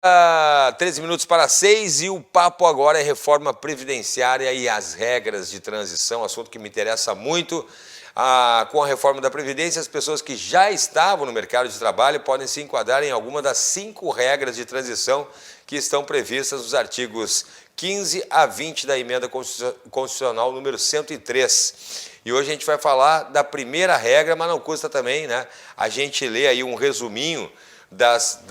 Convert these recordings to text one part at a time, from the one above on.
13 minutos para 6 e o papo agora é reforma previdenciária e as regras de transição, assunto que me interessa muito. Com a reforma da Previdência, as pessoas que já estavam no mercado de trabalho podem se enquadrar em alguma das 5 regras de transição que estão previstas nos artigos 15 a 20 da Emenda Constitucional número 103. E hoje a gente vai falar da primeira regra, mas não custa também, né? A gente lê aí um resuminho das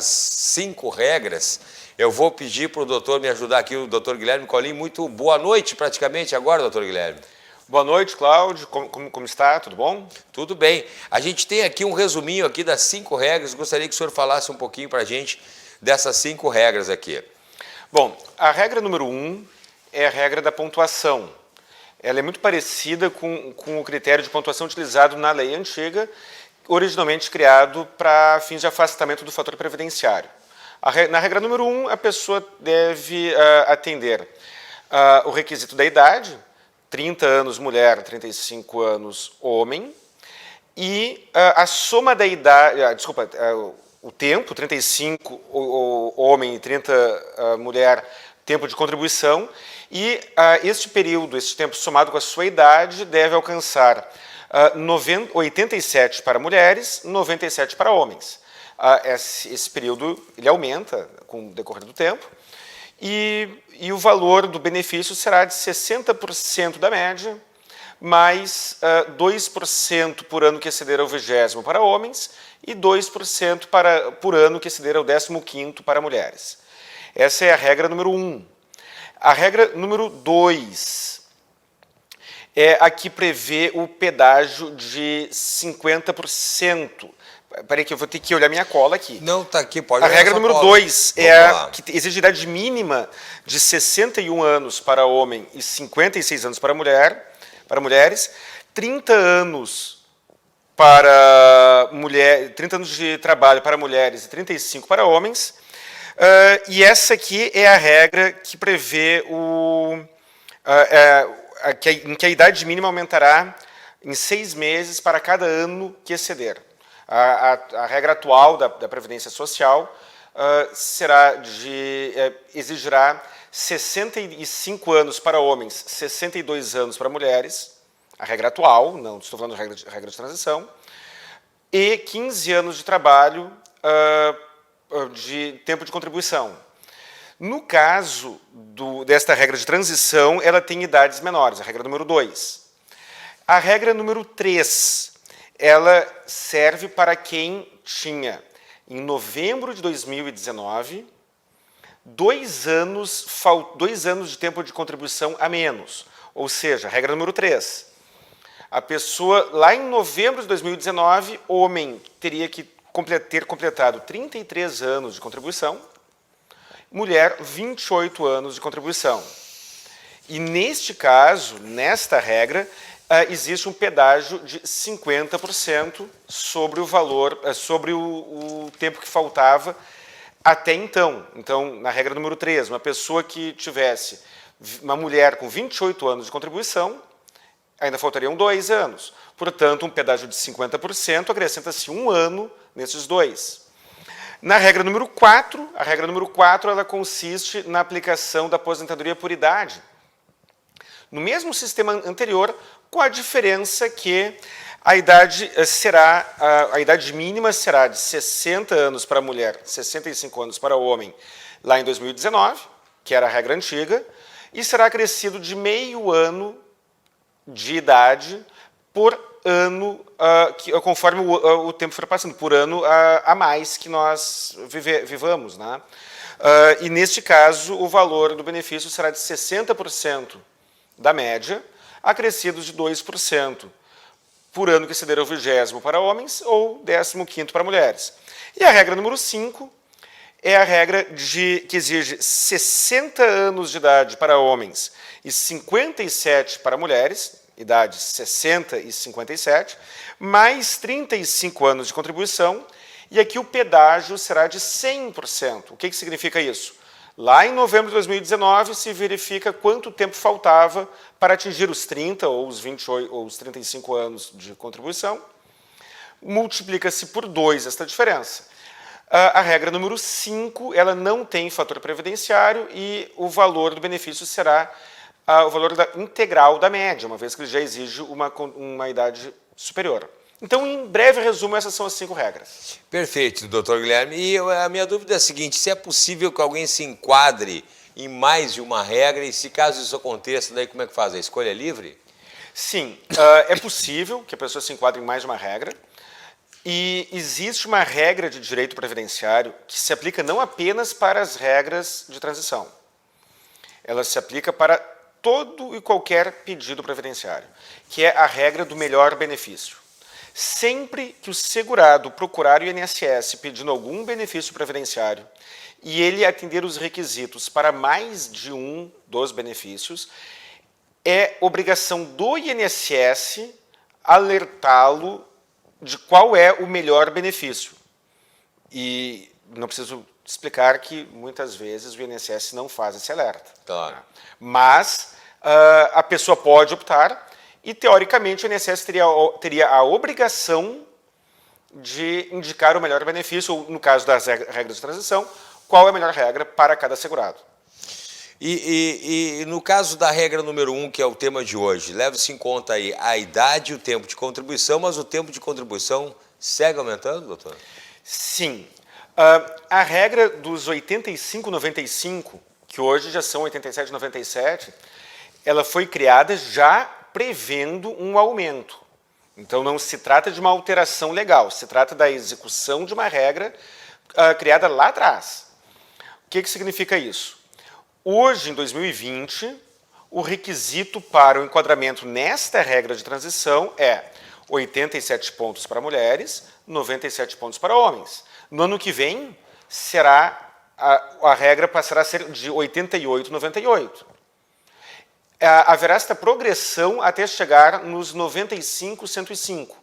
5 regras. Eu vou pedir para o doutor me ajudar aqui, o doutor Guilherme Colim. Muito boa noite praticamente agora, doutor Guilherme. Boa noite, Cláudio. Como está? Tudo bom? Tudo bem. A gente tem aqui um resuminho aqui das 5 regras. Gostaria que o senhor falasse um pouquinho para a gente dessas 5 regras aqui. Bom, a regra número 1 é a regra da pontuação. Ela é muito parecida com o critério de pontuação utilizado na lei antiga, originalmente criado para fins de afastamento do fator previdenciário. Na regra número 1, a pessoa deve atender o requisito da idade, 30 anos mulher, 35 anos homem, e a soma da idade, o tempo, 35 homem e 30 mulher, tempo de contribuição, e este período, este tempo somado com a sua idade, deve alcançar 87 para mulheres, 97 para homens. Esse período ele aumenta com o decorrer do tempo, e o valor do benefício será de 60% da média, mais 2% por ano que exceder ao 20º para homens e 2% por ano que exceder ao 15º para mulheres. Essa é a regra número 1. A regra número 2 é a que prevê o pedágio de 50%. Peraí que eu vou ter que olhar minha cola aqui. Não, tá aqui, pode olhar. A regra número 2 é a que exige idade mínima de 61 anos para homem e 56 anos para mulheres, 30 anos para mulher, 30 anos de trabalho para mulheres e 35 para homens. E essa aqui é a regra que prevê em que a idade mínima aumentará em 6 meses para cada ano que exceder. A regra atual da Previdência Social exigirá 65 anos para homens, 62 anos para mulheres, a regra atual, não estou falando de regra de transição, e 15 anos de trabalho de tempo de contribuição. No caso desta regra de transição, ela tem idades menores, a regra número 2. A regra número 3, ela serve para quem tinha, em novembro de 2019, 2 anos de tempo de contribuição a menos. Ou seja, a regra número 3. A pessoa, lá em novembro de 2019, homem teria que ter completado 33 anos de contribuição, mulher, 28 anos de contribuição. E neste caso, nesta regra, existe um pedágio de 50% sobre o valor, sobre o tempo que faltava até então. Então, na regra número 3, uma pessoa que tivesse uma mulher com 28 anos de contribuição, ainda faltariam 2 anos. Portanto, um pedágio de 50% acrescenta-se 1 ano nesses 2. Na regra número 4, a regra número 4 ela consiste na aplicação da aposentadoria por idade. No mesmo sistema anterior, com a diferença que a idade mínima será de 60 anos para a mulher, 65 anos para o homem, lá em 2019, que era a regra antiga, e será acrescido de meio ano de idade por ano, conforme o tempo for passando, por ano a mais que nós vivamos, né? E neste caso, o valor do benefício será de 60% da média, acrescidos de 2% por ano que exceder ao 20º para homens ou 15º para mulheres. E a regra número 5 é a regra que exige 60 anos de idade para homens e 57 para mulheres, idades 60 e 57, mais 35 anos de contribuição, e aqui o pedágio será de 100%. O que significa isso? Lá em novembro de 2019, se verifica quanto tempo faltava para atingir os 30 ou os 28 ou os 35 anos de contribuição. Multiplica-se por 2 esta diferença. A regra número 5, ela não tem fator previdenciário e o valor do benefício será o valor integral da média, uma vez que ele já exige uma idade superior. Então, em breve resumo, essas são as 5 regras. Perfeito, doutor Guilherme. E a minha dúvida é a seguinte, se é possível que alguém se enquadre em mais de uma regra e se caso isso aconteça, daí como é que faz? A escolha é livre? Sim, é possível que a pessoa se enquadre em mais de uma regra. E existe uma regra de direito previdenciário que se aplica não apenas para as regras de transição. Ela se aplica para todo e qualquer pedido previdenciário, que é a regra do melhor benefício. Sempre que o segurado procurar o INSS pedindo algum benefício previdenciário e ele atender os requisitos para mais de um dos benefícios, é obrigação do INSS alertá-lo de qual é o melhor benefício. E não preciso explicar que, muitas vezes, o INSS não faz esse alerta. Claro. Mas a pessoa pode optar e, teoricamente, o INSS teria a obrigação de indicar o melhor benefício, ou, no caso das regras de transição, qual é a melhor regra para cada segurado. E no caso da regra número 1, que é o tema de hoje, leva-se em conta aí a idade e o tempo de contribuição, mas o tempo de contribuição segue aumentando, doutor? Sim. A regra dos 85,95, que hoje já são 87,97, ela foi criada já prevendo um aumento. Então não se trata de uma alteração legal, se trata da execução de uma regra criada lá atrás. O que significa isso? Hoje, em 2020, o requisito para o enquadramento nesta regra de transição é 87 pontos para mulheres, 97 pontos para homens. No ano que vem, a regra passará a ser de 88 98. Haverá esta progressão até chegar nos 95 105.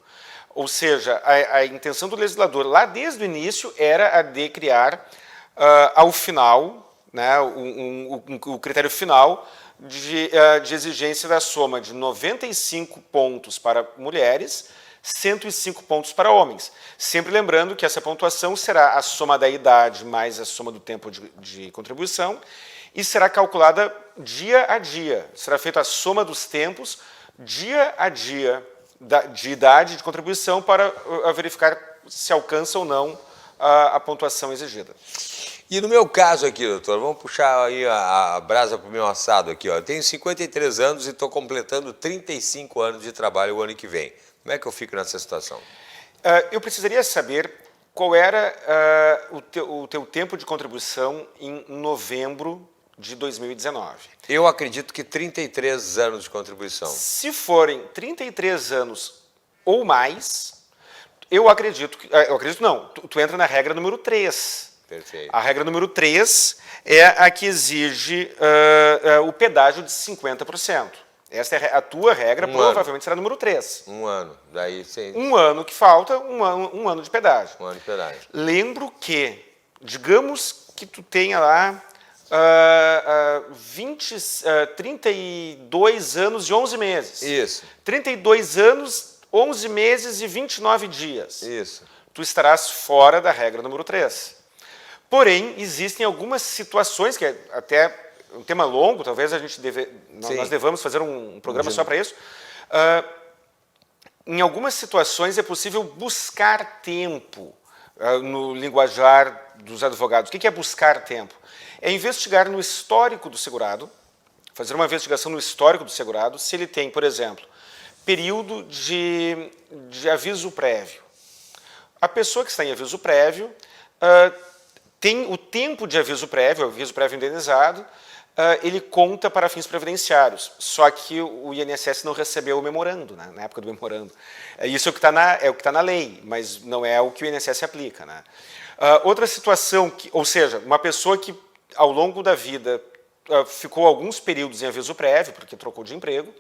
Ou seja, a intenção do legislador lá desde o início era a de criar, ao final, né, o critério final de exigência da soma de 95 pontos para mulheres, 105 pontos para homens. Sempre lembrando que essa pontuação será a soma da idade mais a soma do tempo de contribuição e será calculada dia a dia. Será feita a soma dos tempos dia a dia de idade de contribuição para verificar se alcança ou não a pontuação exigida. E no meu caso aqui, doutor, vamos puxar aí a brasa para o meu assado aqui, ó. Eu tenho 53 anos e estou completando 35 anos de trabalho o ano que vem. Como é que eu fico nessa situação? Eu precisaria saber qual era o teu tempo de contribuição em novembro de 2019. Eu acredito que 33 anos de contribuição. Se forem 33 anos ou mais, eu acredito não, tu entra na regra número 3. Perfeito. A regra número 3 é a que exige o pedágio de 50%. Esta é a tua regra, provavelmente será número 3. Um ano. Daí, sim. Um ano que falta, um ano de pedágio. Um ano de pedágio. Lembro que, digamos que tu tenha lá 32 anos e 11 meses. Isso. 32 anos, 11 meses e 29 dias. Isso. Tu estarás fora da regra número 3. Porém, existem algumas situações, que é até um tema longo, talvez nós devamos fazer um programa só para isso. Em algumas situações é possível buscar tempo no linguajar dos advogados. O que é buscar tempo? É investigar no histórico do segurado, fazer uma investigação no histórico do segurado, se ele tem, por exemplo, período de aviso prévio. A pessoa que está em aviso prévio tem o tempo de aviso prévio indenizado, ele conta para fins previdenciários, só que o INSS não recebeu o memorando, né, na época do memorando. Isso é o que está na lei, mas não é o que o INSS aplica. Né. Outra situação, ou seja, uma pessoa que ao longo da vida ficou alguns períodos em aviso prévio, porque trocou de emprego,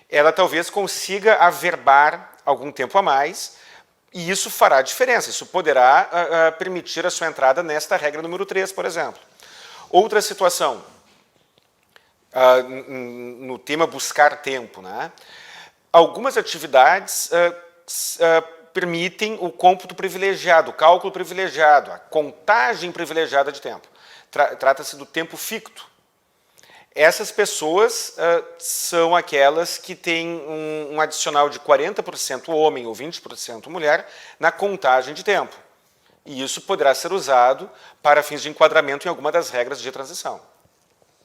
ela talvez consiga averbar algum tempo a mais, e isso fará diferença, isso poderá permitir a sua entrada nesta regra número 3, por exemplo. Outra situação, no tema buscar tempo, né? Algumas atividades permitem o cômputo privilegiado, o cálculo privilegiado, a contagem privilegiada de tempo. Trata-se do tempo ficto. Essas pessoas são aquelas que têm um adicional de 40% homem ou 20% mulher na contagem de tempo. E isso poderá ser usado para fins de enquadramento em alguma das regras de transição.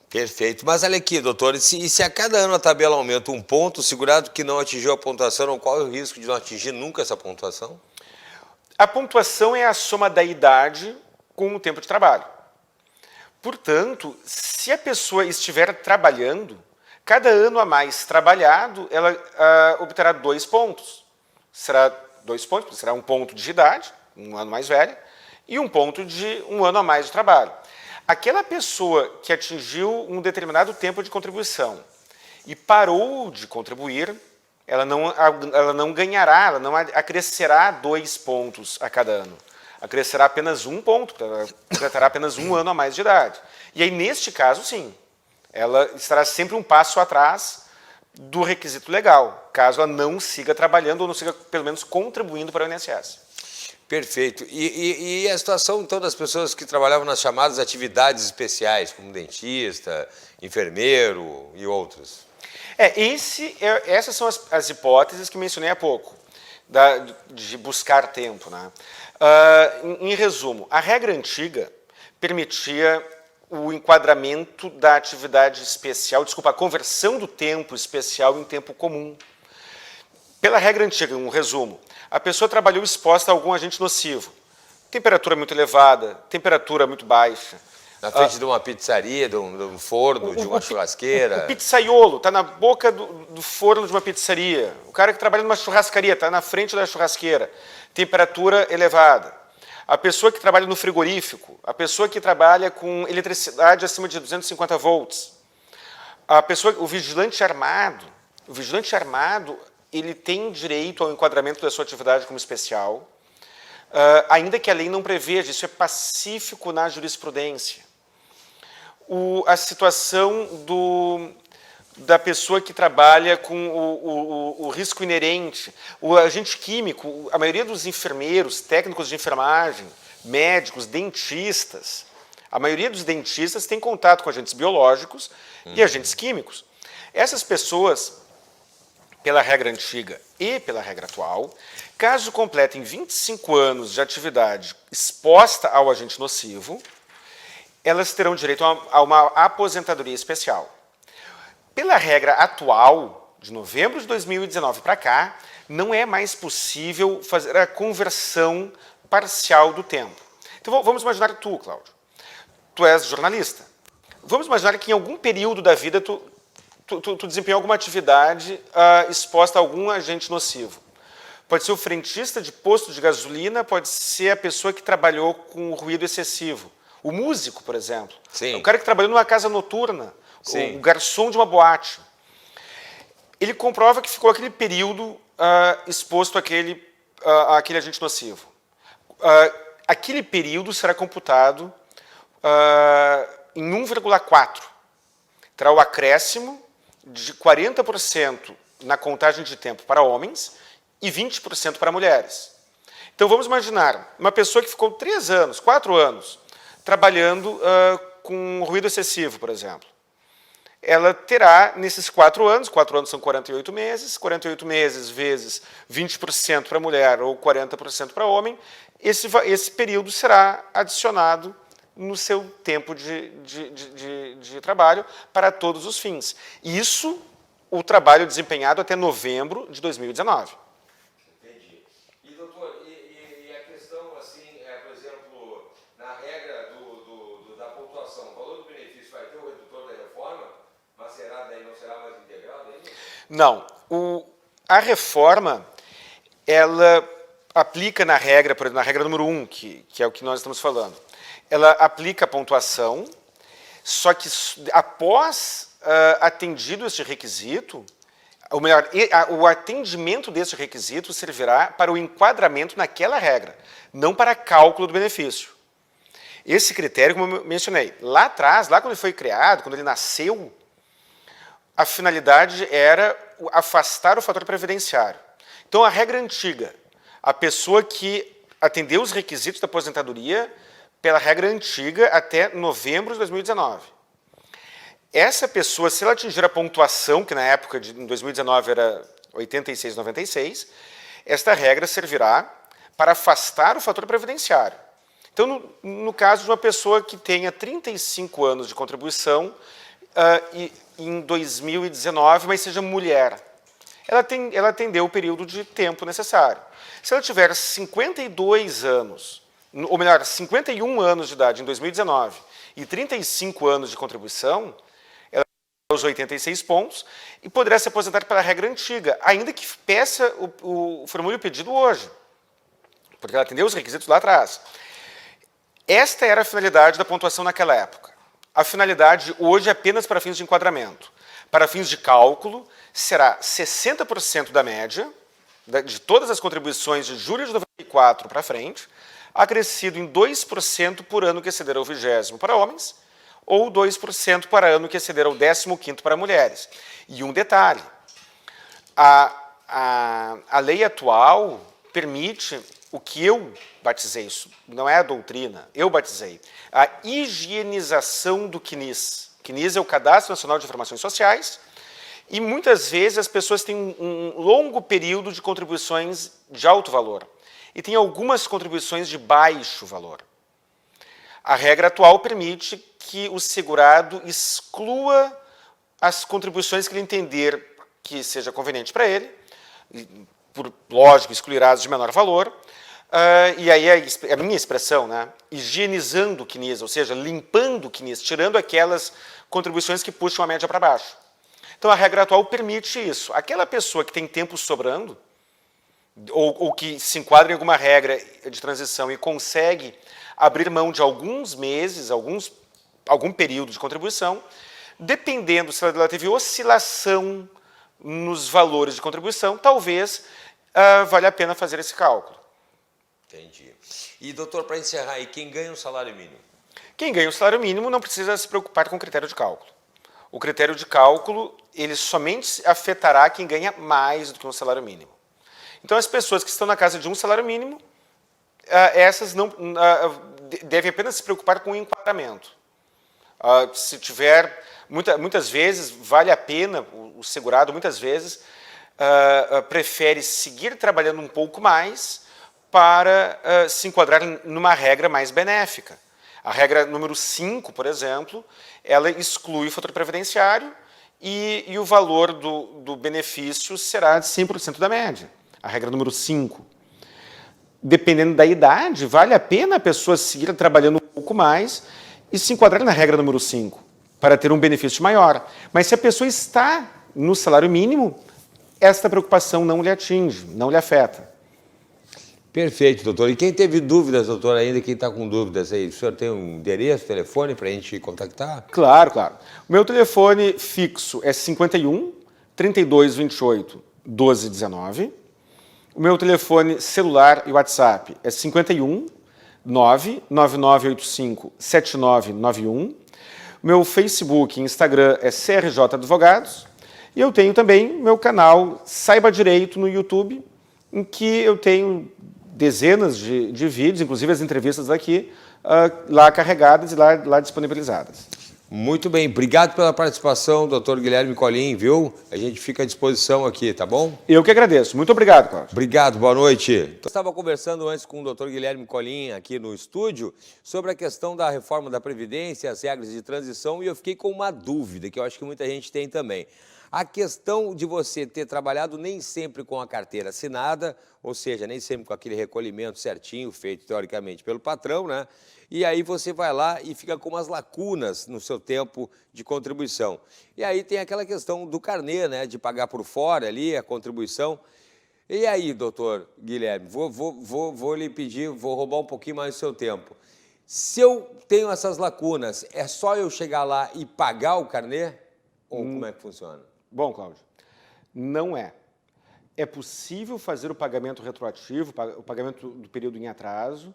Perfeito. Mas olha aqui, doutor, e se a cada ano a tabela aumenta um ponto, o segurado que não atingiu a pontuação, qual é o risco de não atingir nunca essa pontuação? A pontuação é a soma da idade com o tempo de trabalho. Portanto, se a pessoa estiver trabalhando, cada ano a mais trabalhado, ela obterá 2 pontos. Será 2 pontos, porque será um ponto de idade, um ano mais velha, e um ponto de um ano a mais de trabalho. Aquela pessoa que atingiu um determinado tempo de contribuição e parou de contribuir, ela não ganhará, ela não acrescerá 2 pontos a cada ano. Acrescerá apenas 1 ponto, porque ela completará apenas um ano a mais de idade. E aí, neste caso, sim, ela estará sempre um passo atrás do requisito legal, caso ela não siga trabalhando ou não siga, pelo menos, contribuindo para o INSS. Perfeito. E a situação, então, das pessoas que trabalhavam nas chamadas atividades especiais, como dentista, enfermeiro e outros? Essas são as hipóteses que mencionei há pouco, de buscar tempo, né? Em resumo, a regra antiga permitia o enquadramento da atividade especial, a conversão do tempo especial em tempo comum. Pela regra antiga, um resumo, a pessoa trabalhou exposta a algum agente nocivo. Temperatura muito elevada, temperatura muito baixa. Na frente de uma pizzaria, de um forno, de uma churrasqueira. O pizzaiolo está na boca do forno de uma pizzaria. O cara que trabalha numa churrascaria está na frente da churrasqueira. Temperatura elevada. A pessoa que trabalha no frigorífico. A pessoa que trabalha com eletricidade acima de 250 volts. O vigilante armado. O vigilante armado, ele tem direito ao enquadramento da sua atividade como especial, ainda que a lei não preveja, isso é pacífico na jurisprudência. A situação da pessoa que trabalha com o risco inerente, o agente químico, a maioria dos enfermeiros, técnicos de enfermagem, médicos, dentistas, a maioria dos dentistas tem contato com agentes biológicos e agentes químicos. Essas pessoas, pela regra antiga e pela regra atual, caso completem 25 anos de atividade exposta ao agente nocivo, elas terão direito a uma aposentadoria especial. Pela regra atual, de novembro de 2019 para cá, não é mais possível fazer a conversão parcial do tempo. Então, vamos imaginar tu, Cláudio. Tu és jornalista. Vamos imaginar que em algum período da vida tu desempenhou alguma atividade exposta a algum agente nocivo. Pode ser o frentista de posto de gasolina, pode ser a pessoa que trabalhou com ruído excessivo. O músico, por exemplo. Sim. O cara que trabalhou numa casa noturna. Sim. O garçom de uma boate. Ele comprova que ficou aquele período exposto àquele agente nocivo. Aquele período será computado em 1,4. Terá o acréscimo de 40% na contagem de tempo para homens e 20% para mulheres. Então, vamos imaginar uma pessoa que ficou 3 anos, 4 anos, trabalhando com ruído excessivo, por exemplo. Ela terá, nesses 4 anos são 48 meses vezes 20% para mulher ou 40% para homem, esse período será adicionado no seu tempo de trabalho para todos os fins. Isso, o trabalho desempenhado até novembro de 2019. Entendi. E, doutor, e a questão, assim, por exemplo, na regra da pontuação, o valor do benefício vai ter o redutor da reforma, mas não será mais integrado ainda? Não. A reforma, ela aplica na regra, por exemplo, na regra número 1, que é o que nós estamos falando. Ela aplica a pontuação, só que após atendido este requisito, ou melhor, o atendimento desse requisito servirá para o enquadramento naquela regra, não para cálculo do benefício. Esse critério, como eu mencionei, lá atrás, lá quando ele foi criado, quando ele nasceu, a finalidade era afastar o fator previdenciário. Então, a regra antiga, a pessoa que atendeu os requisitos da aposentadoria pela regra antiga até novembro de 2019. Essa pessoa, se ela atingir a pontuação, que na época de em 2019 era 86,96, esta regra servirá para afastar o fator previdenciário. Então, no caso de uma pessoa que tenha 35 anos de contribuição em 2019, mas seja mulher, ela atendeu o período de tempo necessário. Se ela tiver 52 anos, ou melhor, 51 anos de idade em 2019 e 35 anos de contribuição, ela tem os 86 pontos e poderá se aposentar pela regra antiga, ainda que peça o formule pedido hoje, porque ela atendeu os requisitos lá atrás. Esta era a finalidade da pontuação naquela época. A finalidade hoje é apenas para fins de enquadramento. Para fins de cálculo, será 60% da média de todas as contribuições de julho de 94 para frente, acrescido em 2% por ano que exceder ao 20º para homens, ou 2% para ano que exceder ao 15º para mulheres. E um detalhe, a lei atual permite o que eu batizei, isso não é a doutrina, eu batizei, a higienização do CNIS. CNIS é o Cadastro Nacional de Informações Sociais, e muitas vezes as pessoas têm um longo período de contribuições de alto valor, e tem algumas contribuições de baixo valor. A regra atual permite que o segurado exclua as contribuições que ele entender que seja conveniente para ele, por lógico, excluirá as de menor valor, e aí a minha expressão, né, higienizando o CNIS, ou seja, limpando o CNIS, tirando aquelas contribuições que puxam a média para baixo. Então, a regra atual permite isso. Alguma pessoa que tem tempo sobrando, ou que se enquadra em alguma regra de transição e consegue abrir mão de alguns meses, algum período de contribuição, dependendo se ela teve oscilação nos valores de contribuição, talvez valha a pena fazer esse cálculo. Entendi. E, doutor, para encerrar aí, quem ganha um salário mínimo? Quem ganha o salário mínimo não precisa se preocupar com o critério de cálculo. O critério de cálculo, ele somente afetará quem ganha mais do que um salário mínimo. Então, as pessoas que estão na casa de um salário mínimo, essas não devem apenas se preocupar com o enquadramento. Se tiver, muitas vezes, vale a pena, o segurado, muitas vezes, prefere seguir trabalhando um pouco mais para se enquadrar numa regra mais benéfica. A regra número 5, por exemplo, ela exclui o fator previdenciário e o valor do benefício será de 100% da média. A regra número 5. Dependendo da idade, vale a pena a pessoa seguir trabalhando um pouco mais e se enquadrar na regra número 5, para ter um benefício maior. Mas se a pessoa está no salário mínimo, esta preocupação não lhe atinge, não lhe afeta. Perfeito, doutor. E quem teve dúvidas, doutor, ainda, quem está com dúvidas aí, o senhor tem um endereço, telefone para a gente contactar? Claro, claro. O meu telefone fixo é 51 3228 1219. O meu telefone celular e WhatsApp é 51 99985 7991. O meu Facebook e Instagram é CRJ Advogados. E eu tenho também meu canal Saiba Direito no YouTube, em que eu tenho dezenas de vídeos, inclusive as entrevistas aqui, lá carregadas e lá disponibilizadas. Muito bem, obrigado pela participação, doutor Guilherme Colin, viu? A gente fica à disposição aqui, tá bom? Eu que agradeço. Muito obrigado, Cláudio. Obrigado, boa noite. Eu estava conversando antes com o doutor Guilherme Colin aqui no estúdio sobre a questão da reforma da Previdência, as regras de transição, e eu fiquei com uma dúvida, que eu acho que muita gente tem também. A questão de você ter trabalhado nem sempre com a carteira assinada, ou seja, nem sempre com aquele recolhimento certinho, feito teoricamente pelo patrão, né? E aí você vai lá e fica com umas lacunas no seu tempo de contribuição. E aí tem aquela questão do carnê, né? De pagar por fora ali a contribuição. E aí, doutor Guilherme, vou lhe pedir, vou roubar um pouquinho mais do seu tempo. Se eu tenho essas lacunas, é só eu chegar lá e pagar o carnê? Ou como é que funciona? Bom, Cláudio, não é. É possível fazer o pagamento retroativo, o pagamento do período em atraso,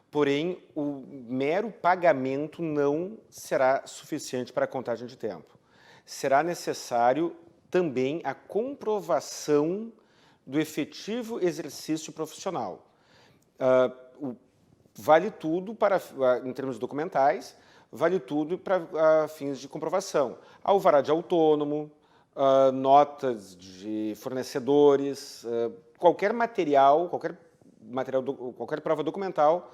porém, o mero pagamento não será suficiente para a contagem de tempo. Será necessário também a comprovação do efetivo exercício profissional. Vale tudo para, em termos documentais, vale tudo para fins de comprovação. Alvará de autônomo, notas de fornecedores, qualquer prova documental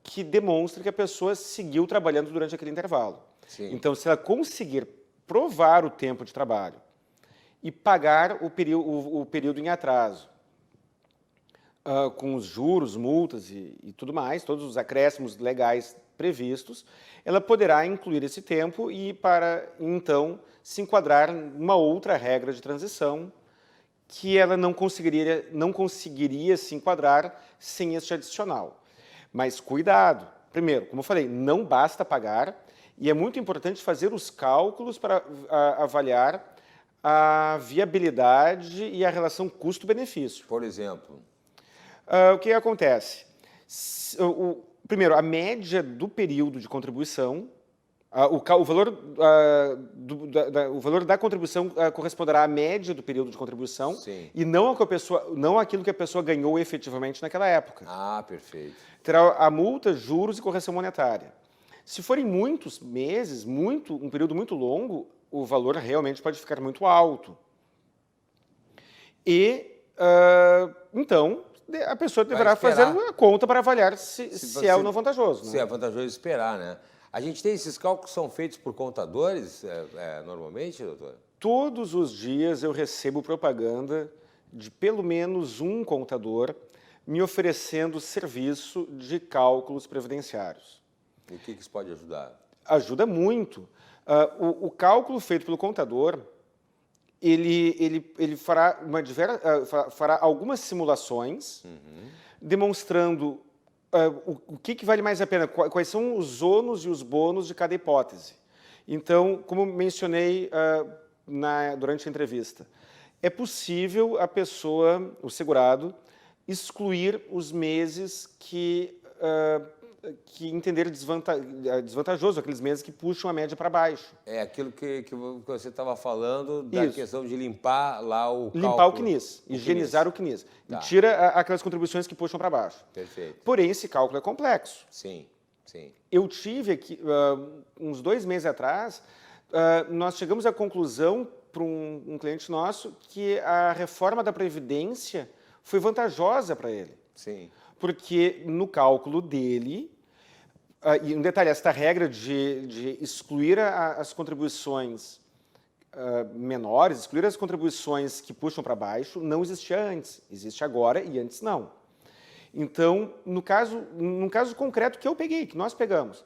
que demonstre que a pessoa seguiu trabalhando durante aquele intervalo. Sim. Então, se ela conseguir provar o tempo de trabalho e pagar o período em atraso, com os juros, multas e tudo mais, todos os acréscimos legais previstos, ela poderá incluir esse tempo e, para então, se enquadrar numa outra regra de transição que ela não conseguiria se enquadrar sem este adicional. Mas cuidado! Primeiro, como eu falei, não basta pagar e é muito importante fazer os cálculos para avaliar a viabilidade e a relação custo-benefício. Por exemplo? O que acontece? Primeiro, a média do período de contribuição, o valor da contribuição corresponderá à média do período de contribuição. Sim. E não aquilo que a pessoa ganhou efetivamente naquela época. Ah, perfeito. Terá a multa, juros e correção monetária. Se forem muitos meses, um período muito longo, o valor realmente pode ficar muito alto. E, então, a pessoa deverá fazer a conta para avaliar se é ou não vantajoso. Se é vantajoso esperar, né? A gente tem esses cálculos que são feitos por contadores, normalmente, doutor? Todos os dias eu recebo propaganda de pelo menos um contador me oferecendo serviço de cálculos previdenciários. E o que isso pode ajudar? Ajuda muito. O cálculo feito pelo contador, ele fará algumas simulações, demonstrando o que vale mais a pena, quais são os ônus e os bônus de cada hipótese. Então, como mencionei durante a entrevista, é possível a pessoa, o segurado, excluir os meses que entender desvantajoso, aqueles meses que puxam a média para baixo. É aquilo que você estava falando da questão de limpar lá o cálculo. Limpar o CNIS, higienizar o CNIS. Tá. E tira aquelas contribuições que puxam para baixo. Perfeito. Porém, esse cálculo é complexo. Sim, sim. Eu tive aqui, uns 2 meses atrás, nós chegamos à conclusão para um cliente nosso que a reforma da Previdência foi vantajosa para ele. Sim. Porque no cálculo dele, e um detalhe, esta regra de excluir as contribuições menores, excluir as contribuições que puxam para baixo, não existia antes. Existe agora e antes não. Então, num caso concreto que eu peguei, que nós pegamos,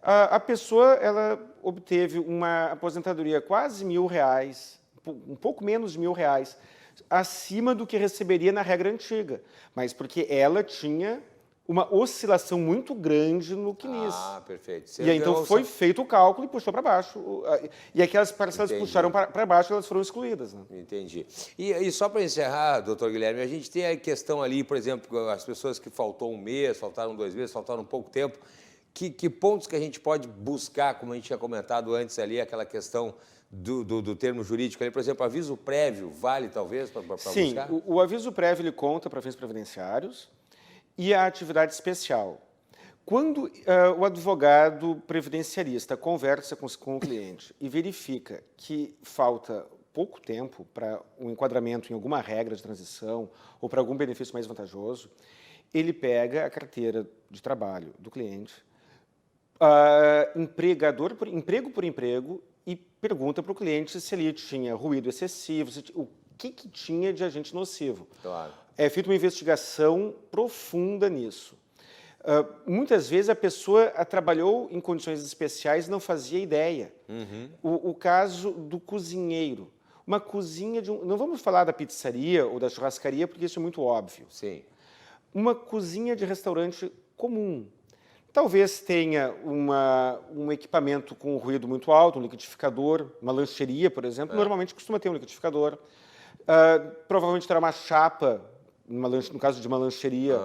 a pessoa ela obteve uma aposentadoria quase R$1.000, um pouco menos de R$1.000, acima do que receberia na regra antiga, mas porque ela tinha uma oscilação muito grande no CNIS. Ah, perfeito. E aí, então, foi feito o cálculo e puxou para baixo. E aquelas parcelas que puxaram para baixo, elas foram excluídas. Né? Entendi. E só para encerrar, doutor Guilherme, a gente tem a questão ali, por exemplo, as pessoas que faltou um mês, faltaram 2 meses, faltaram pouco tempo, que pontos que a gente pode buscar, como a gente tinha comentado antes ali, aquela questão do termo jurídico ali, por exemplo, aviso prévio, vale talvez para buscar? Sim, o aviso prévio ele conta para fins previdenciários e a atividade especial. Quando o advogado previdenciarista conversa com o cliente e verifica que falta pouco tempo para um enquadramento em alguma regra de transição ou para algum benefício mais vantajoso, ele pega a carteira de trabalho do cliente, emprego por emprego, e pergunta para o cliente se ele tinha ruído excessivo, o que tinha de agente nocivo. Claro. É feita uma investigação profunda nisso. Muitas vezes a pessoa trabalhou em condições especiais e não fazia ideia. O caso do cozinheiro. Uma cozinha de não vamos falar da pizzaria ou da churrascaria, porque isso é muito óbvio. Sim. Uma cozinha de restaurante comum. Talvez tenha um equipamento com ruído muito alto, um liquidificador, uma lancheria, por exemplo. Normalmente costuma ter um liquidificador. Provavelmente terá uma chapa, no caso de uma lancheria,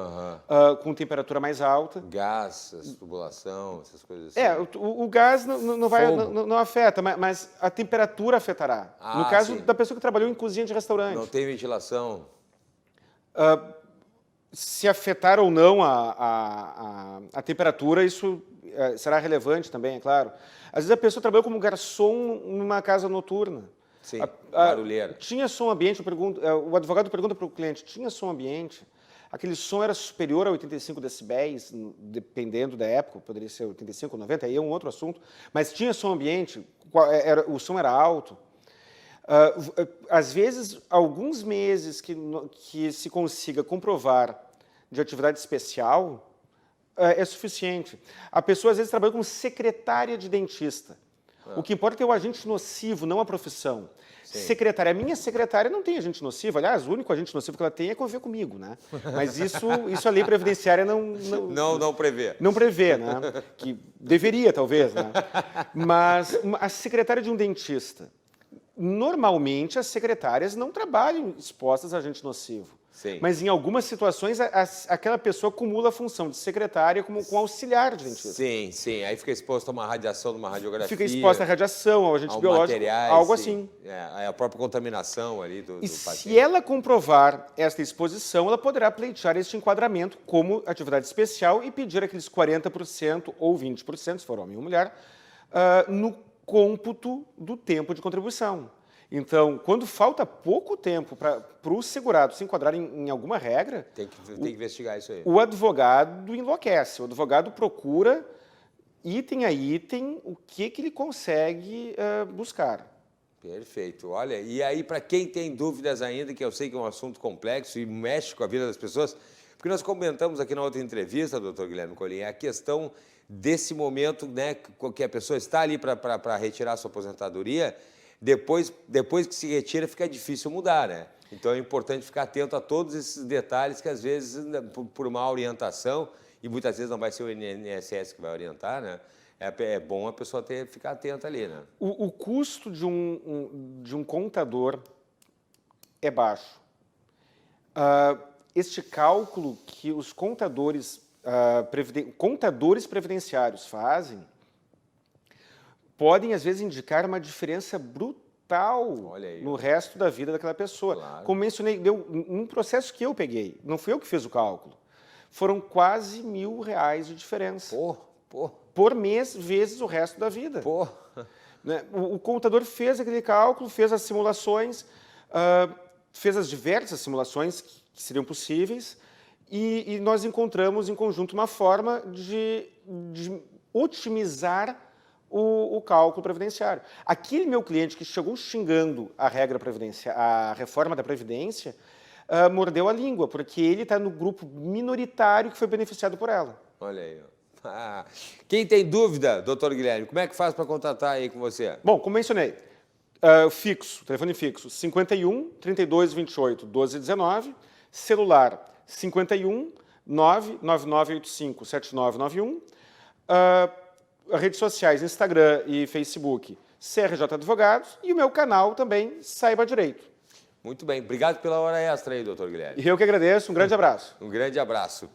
com temperatura mais alta. Gás, tubulação, essas coisas assim. O gás não afeta, mas a temperatura afetará. No caso da pessoa que trabalhou em cozinha de restaurante. Não tem ventilação. Se afetar ou não a temperatura, isso será relevante também, é claro. Às vezes a pessoa trabalha como garçom numa casa noturna. Sim, barulheira. Tinha som ambiente, o advogado pergunta para o cliente, tinha som ambiente? Aquele som era superior a 85 decibéis, dependendo da época, poderia ser 85 ou 90, aí é um outro assunto, mas tinha som ambiente, o som era alto. Às vezes, alguns meses que se consiga comprovar de atividade especial é suficiente. A pessoa, às vezes, trabalha como secretária de dentista. O que importa é o agente nocivo, não a profissão. Sim. Secretária. A minha secretária não tem agente nocivo. Aliás, o único agente nocivo que ela tem é conviver comigo, né? Mas isso a lei previdenciária não prevê. Não prevê, né? Que deveria, talvez, né? Mas a secretária de um dentista, normalmente as secretárias não trabalham expostas a agente nocivo. Sim. Mas em algumas situações aquela pessoa acumula a função de secretária com auxiliar de dentista. Sim, sim. Aí fica exposto a uma radiação, numa radiografia. Fica exposta à radiação, ao agente biológico, materiais, algo sim. assim. A própria contaminação ali do E paciente. se ela comprovar esta exposição, ela poderá pleitear este enquadramento como atividade especial e pedir aqueles 40% ou 20%, se for homem ou mulher, no cômputo do tempo de contribuição. Então, quando falta pouco tempo para o segurado se enquadrar em alguma regra, tem que investigar isso aí. O advogado enlouquece, o advogado procura item a item o que ele consegue buscar. Perfeito. Olha, e aí para quem tem dúvidas ainda, que eu sei que é um assunto complexo e mexe com a vida das pessoas, porque nós comentamos aqui na outra entrevista, doutor Guilherme Colim, a questão desse momento, né, que a pessoa está ali para retirar a sua aposentadoria. Depois que se retira, fica difícil mudar, né? Então é importante ficar atento a todos esses detalhes que, às vezes, por má orientação, e muitas vezes não vai ser o INSS que vai orientar, né? É bom a pessoa ficar atenta ali, né? O custo de um contador é baixo. Este cálculo que os contadores previdenciários fazem podem, às vezes, indicar uma diferença brutal no resto da vida daquela pessoa. Claro. Como mencionei, deu um processo que eu peguei, não fui eu que fiz o cálculo, foram quase R$1.000 de diferença. Por mês, vezes o resto da vida. Né? O contador fez aquele cálculo, fez as simulações, fez as diversas simulações que seriam possíveis, e nós encontramos em conjunto uma forma de otimizar o cálculo previdenciário. Aquele meu cliente que chegou xingando a reforma da Previdência, mordeu a língua, porque ele está no grupo minoritário que foi beneficiado por ela. Olha aí. Quem tem dúvida, doutor Guilherme, como é que faz para contatar aí com você? Bom, como mencionei, telefone fixo, 51 32 28 12 19, celular 51 99985 7991, redes sociais, Instagram e Facebook, CRJ Advogados, e o meu canal também, Saiba Direito. Muito bem. Obrigado pela hora extra aí, doutor Guilherme. E eu que agradeço. Um grande abraço. Um grande abraço.